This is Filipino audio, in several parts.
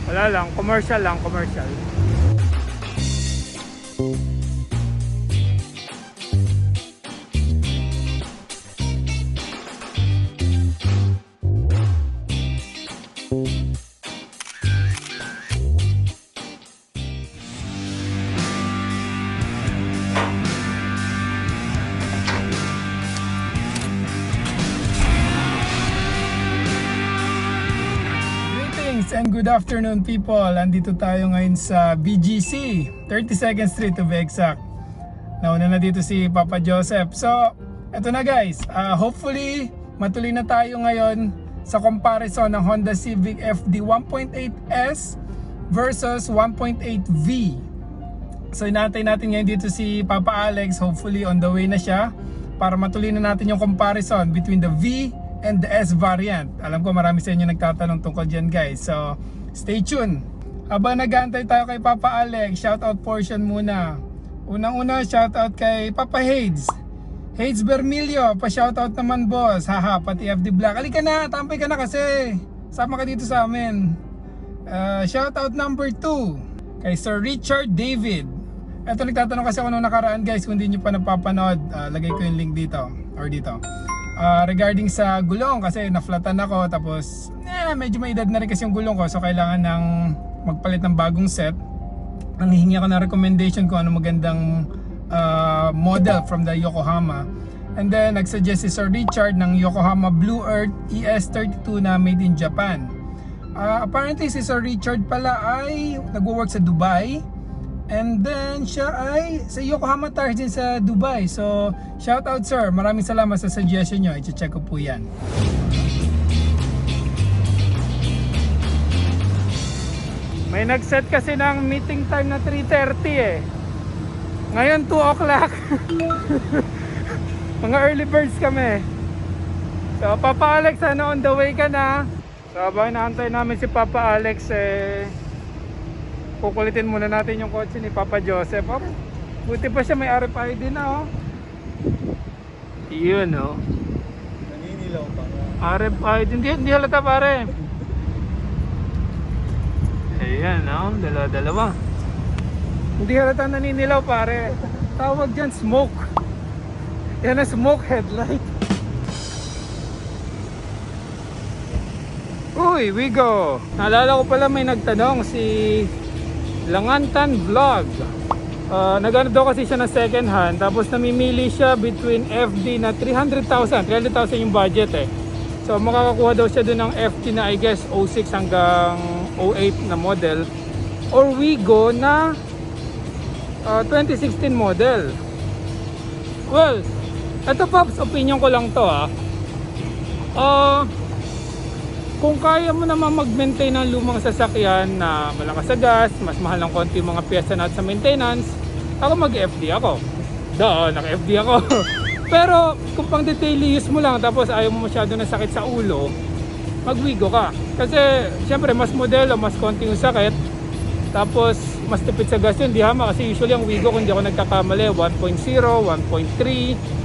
Wala lang, commercial lang, commercial. And good afternoon people. Andito tayo ngayon sa BGC 32nd Street to be exact. Nauna na dito si Papa Joseph. So eto na guys, hopefully matuloy na tayo ngayon sa comparison ng Honda Civic FD 1.8S versus 1.8V. So inaantay natin ngayon dito si Papa Alex. Hopefully on the way na siya para matuloy na natin yung comparison between the V and the S variant. Alam ko marami sa inyo nagtatanong tungkol dyan guys. So stay tuned. Habang nag-aantay tayo kay Papa Alex, shoutout portion muna. Unang-una shoutout kay Papa Hades Bermilio, pa-shoutout naman boss. Haha, pati FD Black. Halika na, tampay ka na kasi. Sama ka dito sa amin. Shoutout number 2 kay Sir Richard David. Ito nagtatanong kasi ako nung nakaraan guys, kung hindi nyo pa napapanood, lagay ko yung link dito or dito. Regarding sa gulong kasi na-flatan ako, tapos medyo may edad na rin kasi yung gulong ko, so kailangan ng magpalit ng bagong set. Nanghihingi ako ng recommendation kung ano magandang model from the Yokohama, and then nagsuggest si Sir Richard ng Yokohama Blue Earth ES32 na made in Japan. Apparently si Sir Richard pala ay nagwo-work sa Dubai, and then siya ay sa Yokohama Tires din sa Dubai. So shout out sir, maraming salamat sa suggestion nyo. I-check ko po yan. May nag-set kasi ng meeting time na 3:30 eh. Ngayon 2 o'clock. Mga early birds kami. So Papa Alex, ano, on the way ka na? So habang inaantay namin si Papa Alex, kukulitin muna natin yung kotse ni Papa Joseph. Oh, buti pa siya may RFID na oh. Yun oh. Naninilaw pa nga. RFID, hindi halata pare. Ayan oh, dalawa. Hindi halata naninilaw pare. Tawag dyan smoke. Yan na smoke headlight. Uy, we go. Naalala ko pala may nagtanong si Langantan Vlog. Nagano daw kasi siya na second hand, tapos namimili siya between FD na 300,000 yung budget eh. So makakakuha daw siya dun ng FD na I guess 06 hanggang 08 na model, or Wigo na 2016 model. Well, ito Pops, opinion ko lang to kung kaya mo naman mag-maintain ng lumang sasakyan na malakas sa gas, mas mahal ng konti mga piyesa natin sa maintenance, ako mag-FD ako. Naka-FD ako. Pero kung pang daily use mo lang tapos ayaw mo masyado na sakit sa ulo, mag-Wigo ka. Kasi syempre mas modelo, mas konti yung sakit, tapos mas tipid sa gas yun. Di hama kasi usually ang Wigo, kung di ako nagkakamali, 1.0, 1.3,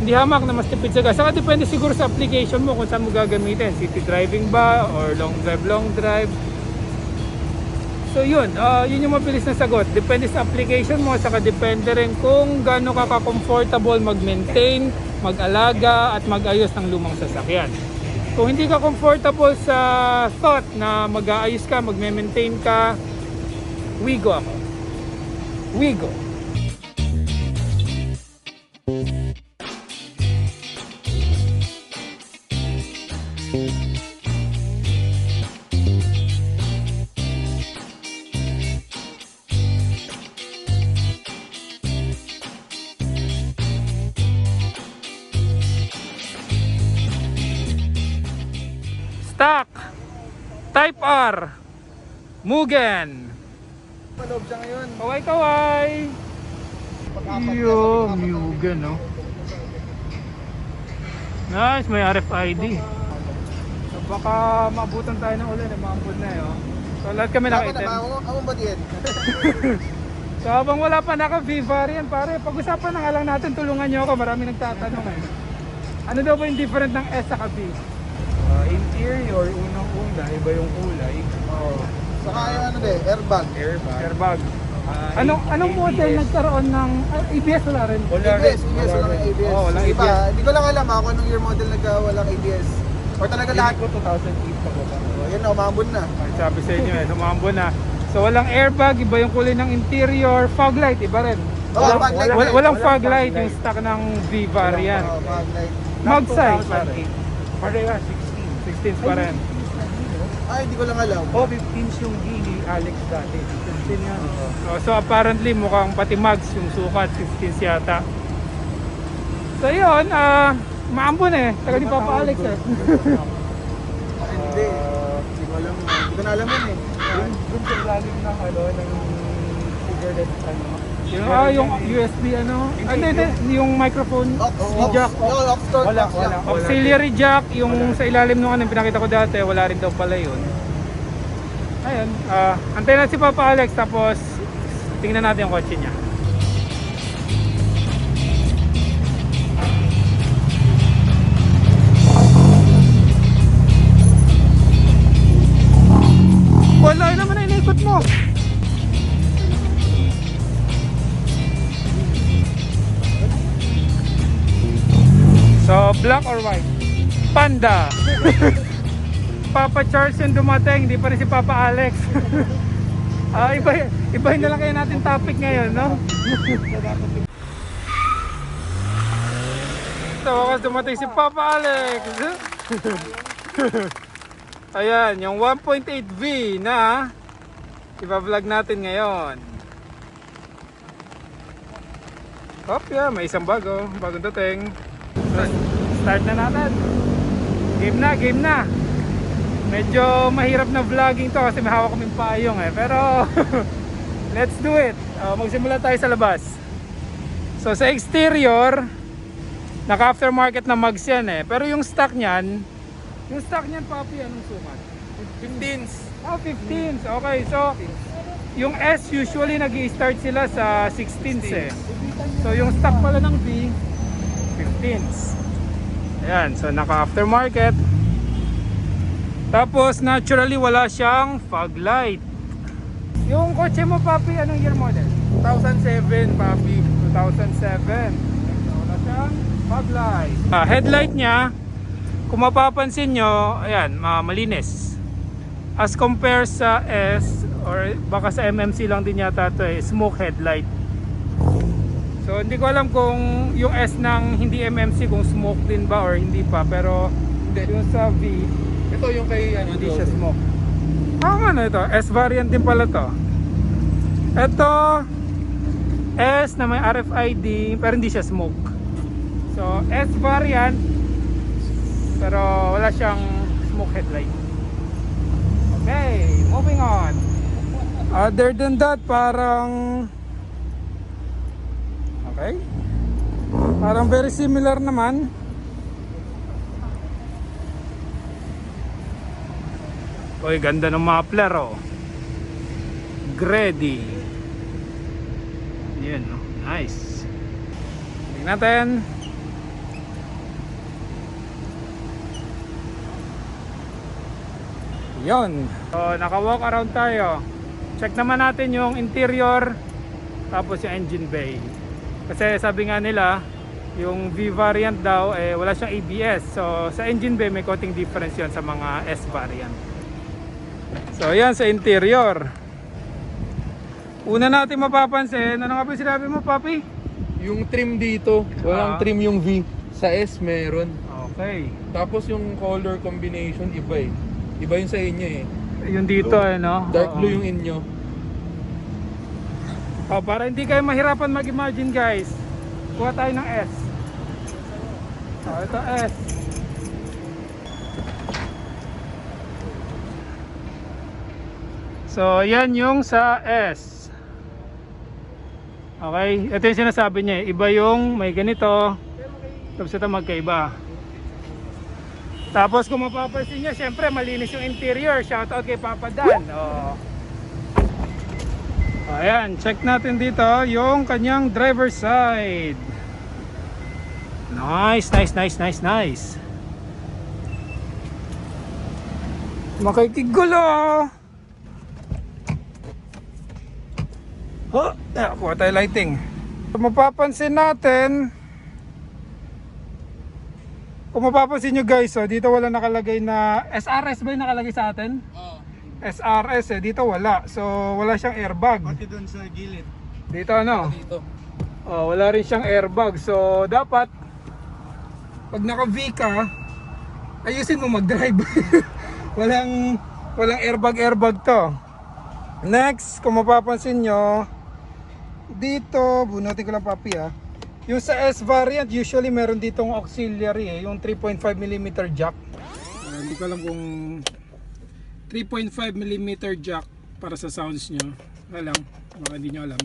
hindi hamak na mas tipid sa gas. Saka depende siguro sa application mo kung saan mo gagamitin, city driving ba or long drive. So yun, yun yung mabilis na sagot. Depende sa application mo, saka depende rin kung gaano ka comfortable mag-maintain, mag-alaga at mag-ayos ng lumang sasakyan. Kung hindi ka comfortable sa thought na mag-aayos ka, mag-maintain ka, Wigo ako. Wigo. Stock Type R Mugen. Paloob siya ngayon. Kaway. Yo, Mugen no. Nice, may RFID. So baka maabutan tayo ng ulan, maambod na eh. So lahat kami naka-item. Ako ba diyan? So habang wala pa naka-V variant pare, pag-usapan na nga lang natin, tulungan nyo ako, marami nagtatanong eh. Ano daw ba yung different ng S sa V? Interior, unang-una, iba yung kulay. Saka yung ano din, airbag. Airbag. Anong model nagkaroon ng ABS? Wala rin. ABS, walang ABS. Oh, walang Iba, ABS. hindi ko lang alam kung anong year model walang ABS. Or talaga lahat. Ko 2008 pa ko pa. Yan na, umambon na. Ay, sabi sa inyo sumambo na. So walang airbag, iba yung kulay ng interior, fog light, iba rin. Fog light. Walang fog light, yung stock ng V variant. Fog light. Mag size, 2008. Pareha, 16. 16 pa rin. Ay, hindi ko lang alam. Oh, 15 yung V ni Alex dati. 15 yan. So apparently mukhang pati mags yung sukat, 15 yata. So yun, maambon taga ni Papa Alex Hindi. Hindi ko alam. Hindi ko na alam yun Yung sa ilalim ng ng cigarette Yung USB hindi, yung microphone, jack. Wala. Auxiliary jack, yung sa ilalim nung pinakita ko dati, wala rin daw pala yun. Ayun, antayin natin si Papa Alex tapos tingnan natin yung kotse niya. Wala naman na inikot mo. So, black or white? Panda. Papa Charles yung dumating, hindi pa rin si Papa Alex. Ibahin na lang kayo natin topic ngayon, no? So, wakas dumating si Papa Alex. Ayan, yung 1.8V na iba-vlog natin ngayon. May isang bagong dating. Start na natin. Game na. Medyo mahirap na vlogging to kasi may hawak kaming payong pero let's do it. Magsimula tayo sa labas. So sa exterior, naka aftermarket na mags yan pero yung stock niyan papi, anong sukat? 15s. 15s. Okay, so yung S usually nag-i-start sila sa 16s So yung stock pala ng V 15s. Ayan, so naka aftermarket. Tapos naturally wala siyang fog light. Yung kotse mo papi, anong year model? 2007, papi. 2007. Wala siyang fog light. Headlight niya, kung mapapansin nyo, ayan, malinis. As compare sa S, or baka sa MMC lang din yata ito smoke headlight. So hindi ko alam kung yung S ng hindi MMC kung smoke din ba or hindi pa, pero yung sa V, Ito yung kay hindi siya smoke. Ito, S variant din pala to. Ito S na may RFID pero hindi siya smoke. So S variant pero wala siyang smoke headlight. Okay, moving on. Other than that, parang very similar naman. Oy, ganda ng muffler Grady. Yan, nice. Tingnan natin. Yon. So, naka-walk around tayo. Check naman natin yung interior tapos yung engine bay. Kasi sabi nga nila, yung V variant daw wala siyang ABS. So, sa engine bay may konting difference yun sa mga S variant. So, yan sa interior. Una natin mapapansin, ano nga ba sinabi mo, papi? Yung trim dito, walang trim yung V. Sa S meron. Okay. Tapos yung color combination iba Iba yung sa inyo Yung dito no? Dark blue yung inyo. Para hindi kayo mahirapan mag-imagine guys, kuha tayo ng S. Ito S. So yan yung sa S. Okay, ito yung sinasabi niya iba yung may ganito, tapos ito magkaiba. Tapos kung mapapansin nyo, syempre malinis yung interior. Shoutout kay Papa Dan. Ayan, check natin dito yung kanyang driver side. Nice. Makikigulo. Oh, kuha tayo lighting. Mapapansin natin, kung mapapansin nyo guys, dito wala nakalagay na SRS ba yung nakalagay sa atin? Oo. SRS dito wala. So wala siyang airbag. Pati dun sa gilid. Dito ano? Dito. Wala rin siyang airbag. So dapat pag naka-V ka, ayusin mo mag-drive. walang airbag to. Next, kung mapapansin nyo, dito, bunutin ko lang papi yung sa S variant, usually meron ditong auxiliary yung 3.5mm jack. Hindi ko alam kung 3.5mm jack para sa sounds nyo. Wala lang, baka hindi nyo alam.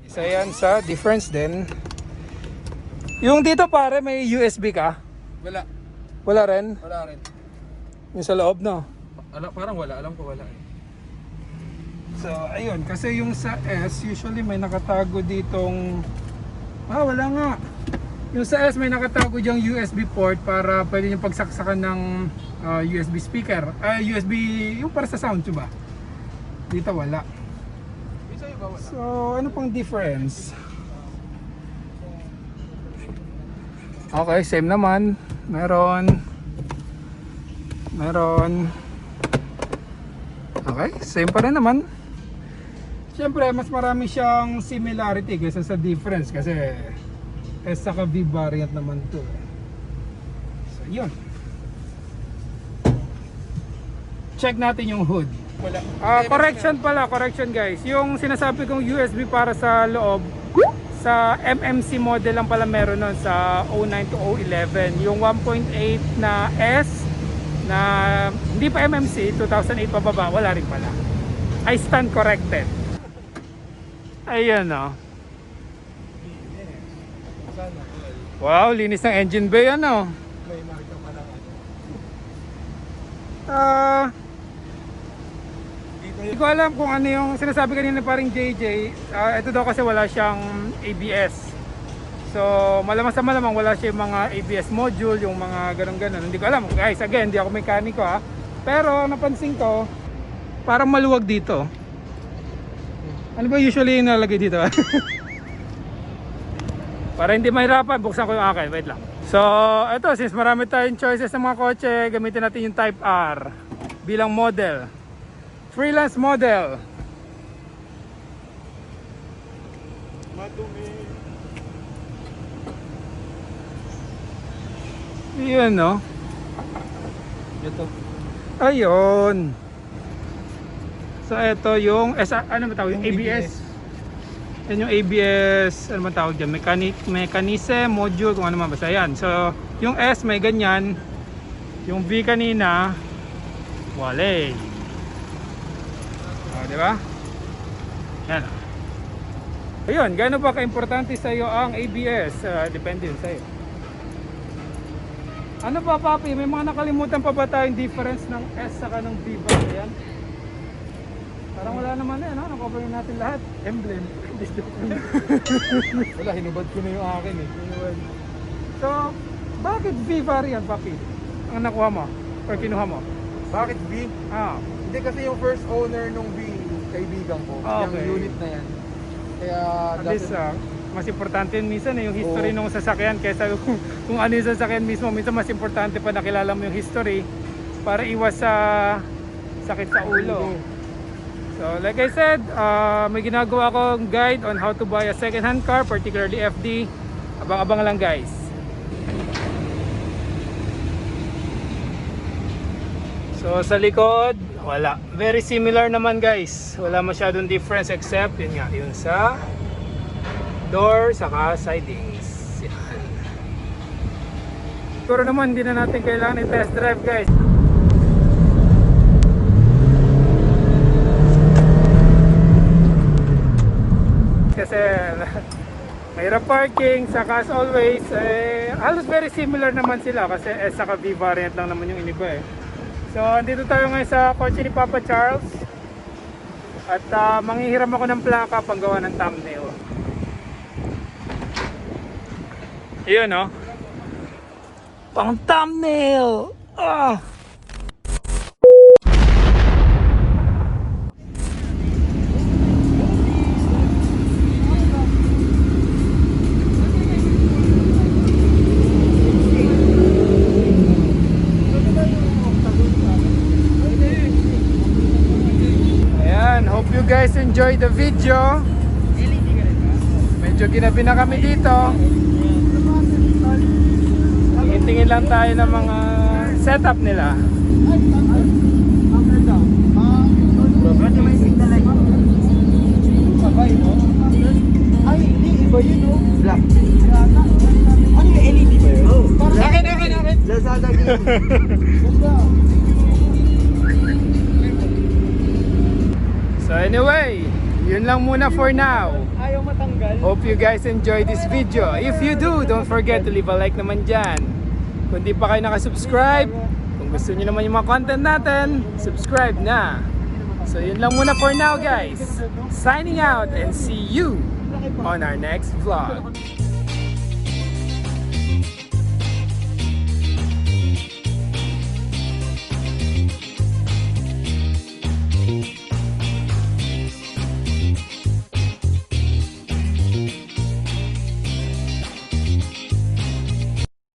Isa yan sa difference din. Yung dito pare, may USB ka? Wala. Wala rin? Wala rin. Yung sa loob, no? Parang wala. Alam ko wala. So, ayun. Kasi yung sa S, usually may nakatago ditong... wala nga. Yung sa S, may nakatago diyang USB port para pwede nyo pagsaksakan ng USB speaker. USB, yung para sa sound, diba? Dito wala. So, ano pang difference? Okay, same naman. Meron. Okay, same pa rin naman. Siyempre, mas marami siyang similarity kaysa sa difference kasi S saka V variant naman to. So, yun. Check natin yung hood. Wala. Correction guys. Yung sinasabi kong USB para sa loob, sa MMC model lang pala meron nun sa 09 to 011. Yung 1.8 na S na hindi pa MMC, 2008 pababa, wala rin pala. I stand corrected. Ayan o. Wow, linis ng engine bay ano. May marka pa lang. Hindi ko alam kung ano yung sinasabi kanina paring JJ. Ito daw kasi wala siyang ABS. So malamang sa malamang wala siyang mga ABS module, yung mga ganun-ganun. Hindi ko alam guys, again, hindi ako mekaniko Pero napansin ko, parang maluwag dito. Ano ba usually yung nalagay dito? Para hindi mahirapan, buksan ko yung akin. Wait lang. So, ito, since marami tayong choices ng mga kotse, gamitin natin yung Type R bilang model. Freelance model. Madumi. Yun, no? Ito. Ayun. So ito yung ano ba tawag? Yung ABS. Yan yung ABS, ano ba tawag dyan? Mechanism, module, kung ano man basta yan. So yung S may ganyan. Yung V kanina wala. Di ba? Yan. Ayun, gaano ba ka-importante sa iyo ang ABS? Depende yun sa iyo. Ano pa papi? May mga nakalimutan pa ba tayong difference ng S saka ng V ba? Ayan. Parang wala naman nakover natin lahat. Emblem. Wala, hinubad ko na yung akin So, bakit V variant, papi? Ang nakuha mo? Or kinuha mo? Bakit V? Hindi kasi yung first owner nung V, kaibigan ko. Okay. Yung unit na yan. Kaya At least, mas importante yun minsan yung history ng sasakyan kaysa kung ano yung sasakyan mismo. Minsan mas importante pa nakilala mo yung history para iwas sa sakit sa ulo. So like I said, may ginagawa akong guide on how to buy a second-hand car, particularly FD. Abang-abang lang guys. So sa likod, wala. Very similar naman guys. Wala masyadong difference except yun nga, yun sa door, saka sidings. Yan. Pero naman hindi na natin kailangan i-test drive guys. Kasi mahirap parking, saka as always halos very similar naman sila kasi S saka V variant lang naman yung iniba So andito tayo ngayon sa kotse ni Papa Charles at manghihiram ako ng plaka panggawa ng thumbnail. Yun pang thumbnail. Hope you guys enjoy the video. Medyo ginabi na kami dito. Tingin lang tayo ng mga setup nila. Ay, hindi. Iba yun, oh. Black. Ano yung LED ba yun? Oh. Akin. Lazada game. Ganda. So anyway, yun lang muna for now. Ayaw matanggal. Hope you guys enjoy this video. If you do, don't forget to leave a like naman dyan. Kung di pa kayo nakasubscribe, kung gusto nyo naman yung mga content natin, subscribe na. So yun lang muna for now guys. Signing out and see you on our next vlog.